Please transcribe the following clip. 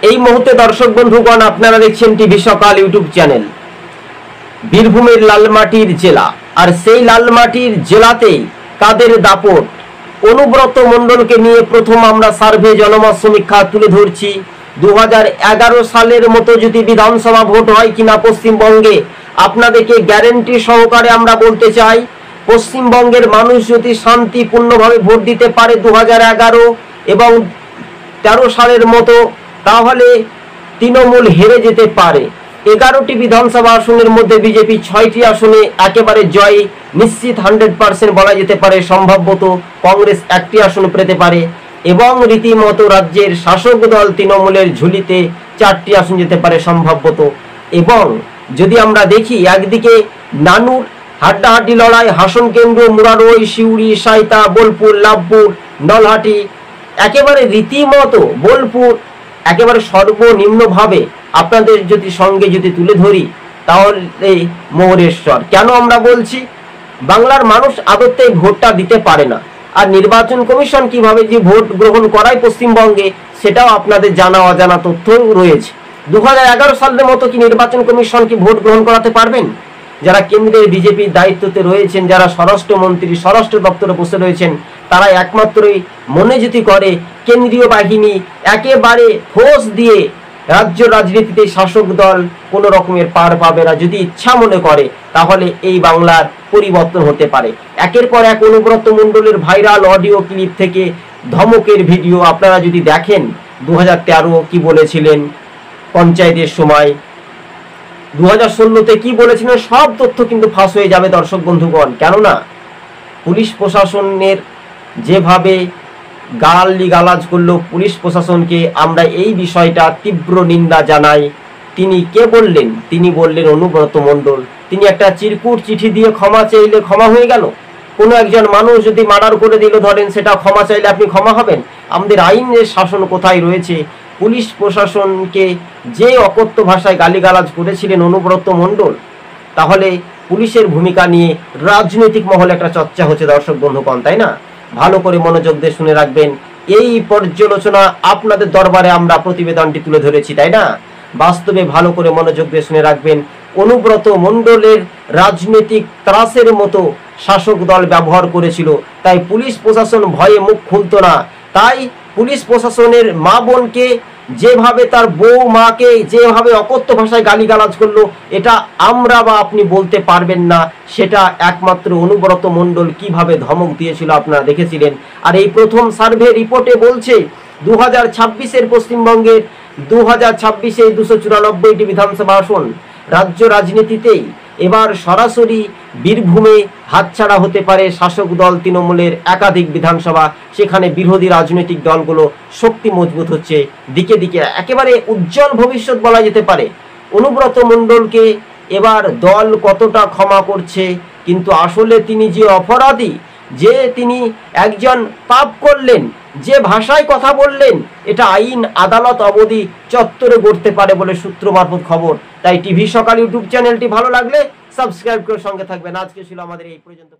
এই মুহূর্তে দর্শক বন্ধুগণ আপনারা দেখছেন টিভি সকাল ইউটিউব চ্যানেল। বীরভূমের লালমাটির জেলা, আর সেই লালমাটির জেলাতেই কাদের দাপট। অনুব্রত মণ্ডলকে নিয়ে প্রথম আমরা সার্ভে জনমত সমীক্ষা তুলে ধরছি। 2011 সালের মতো যদি বিধানসভা ভোট হয় কিনা পশ্চিমবঙ্গে, আপনাদেরকে গ্যারেন্টি সহকারে আমরা বলতে চাই, পশ্চিমবঙ্গের মানুষ যদি শান্তিপূর্ণভাবে ভোট দিতে পারে 2011 এবং 13 সালের মতো, তাহলে তৃণমূল হেরে যেতে পারে। 11টি বিধানসভা আসনের মধ্যে বিজেপি 6টি আসনে একেবারে জয় নিশ্চিত 100% বলা যেতে পারে। সম্ভবত কংগ্রেস 1টি আসন পেতে পারে এবং রীতিমতো রাজ্যের শাসক দল তৃণমূলের ঝুলিতে 4টি আসন যেতে পারে সম্ভবত। এবং যদি আমরা দেখি, একদিকে নানুর হাড্ডাহাড্ডি লড়াই, হাসন কেন্দ্র, মুরারই, সিউড়ি, সাঁইতা, বোলপুর, লাভপুর, নলহাটি, একেবারে রীতিমতো বোলপুর একেবারে সর্বনিম্নভাবে আপনাদের যদি সঙ্গে যদি তুলে ধরি, তাহলে মহরেশ্বর। কেন আমরা বলছি, বাংলার মানুষ আদতে ভোটটা দিতে পারে না, আর নির্বাচন কমিশন কিভাবে যে ভোট গ্রহণ করায় পশ্চিমবঙ্গে, সেটাও আপনাদের জানা অজানা তথ্য রয়েছে। 2011 সালের মতো কি নির্বাচন কমিশন কি ভোট গ্রহণ করাতে পারবেন? যারা কেন্দ্রের বিজেপির দায়িত্বতে রয়েছেন, যারা স্বরাষ্ট্রমন্ত্রী স্বরাষ্ট্র দপ্তরে বসে রয়েছেন, তারা একমাত্রই মনে যদি করে কেন্দ্রীয় বাহিনী একেবারে ফোর্স দিয়ে রাজ্য রাজনীতিতে শাসক দল কোনো রকমের পার পাবে না, যদি ইচ্ছা মনে করে, তাহলে এই বাংলার পরিবর্তন হতে পারে। একের পর এক অনুব্রত মণ্ডলের ভাইরাল অডিও ক্লিপ থেকে ধমকের ভিডিও আপনারা যদি দেখেন, 2013 কি বলেছিলেন পঞ্চায়েতের সময়, 2016তে কি বলেছিলেন, সব তথ্য কিন্তু ফাঁস হয়ে যাবে দর্শক বন্ধুগণ। কেননা পুলিশ প্রশাসনের যেভাবে গালাজ করলো পুলিশ প্রশাসনকে, আমরা এই বিষয়টা তীব্র নিন্দা জানাই। তিনি কে বললেন? তিনি বললেন অনুব্রত মণ্ডল। তিনি একটা চিরকুট চিঠি দিয়ে ক্ষমা চাইলে ক্ষমা হয়ে গেল? কোনো একজন মানুষ যদি মার্ডার করে দিল, ধরেন, সেটা ক্ষমা চাইলে আপনি ক্ষমা হবেন? আমাদের আইনের শাসন কোথায় রয়েছে? পুলিশ প্রশাসনকে যে অকথ্য ভাষায় গালিগালাজ করেছিলেন অনুব্রত মণ্ডল, তাহলে পুলিশের ভূমিকা নিয়ে রাজনৈতিক মহলে একটা চর্চা হচ্ছে দর্শক বন্ধুগণ, তাই না? ভালো করে মনোযোগ দিয়ে শুনে রাখবেন। এই পর্যালোচনা আপনাদের দরবারে আমরা প্রতিবেদনটি তুলে ধরেছি, তাই না? বাস্তবে ভালো করে মনোযোগ দিয়ে শুনে রাখবেন। অনুব্রত মণ্ডলের রাজনৈতিক ত্রাসের মতো শাসক দল ব্যবহার করেছিল, তাই পুলিশ প্রশাসন ভয়ে মুখ খুলতো না। তাই পুলিশ প্রশাসনের মা বোনকে যেভাবে, তার বউ মাকে যেভাবে অকথ্য ভাষায় গালিগালাজ করলো, এটা আমরা বা আপনি বলতে পারবেন না। সেটা একমাত্র অনুব্রত মণ্ডল কিভাবে ধমক দিয়েছিল আপনারা দেখেছিলেন। আর এই প্রথম সার্ভে রিপোর্টে বলছে 2026-এর পশ্চিমবঙ্গের 2026-এ 294টি বিধানসভা আসন। রাজ্য রাজনীতিতেই এবার সরাসরি বীরভূমে হাতছাড়া হতে পারে শাসক দল তৃণমূলের একাধিক বিধানসভা। সেখানে বিরোধী রাজনৈতিক দলগুলো শক্তি মজবুত হচ্ছে, দিকে দিকে একেবারে উজ্জ্বল ভবিষ্যৎ বলা যেতে পারে। অনুব্রত মণ্ডলকে এবার দল কতটা ক্ষমা করছে, কিন্তু আসলে তিনি যে অপরাধী, যে তিনি একজন পাপ করলেন, যে ভাষায় কথা বললেন, এটা আইন আদালত অবধি চত্বরে গড়তে পারে বলে সূত্র মারফত খবর। তাই টিভি সকাল ইউটিউব চ্যানেলটি ভালো লাগলে সাবস্ক্রাইব করে সঙ্গে থাকবেন। আজকে ছিল আমাদের এই পর্যন্ত।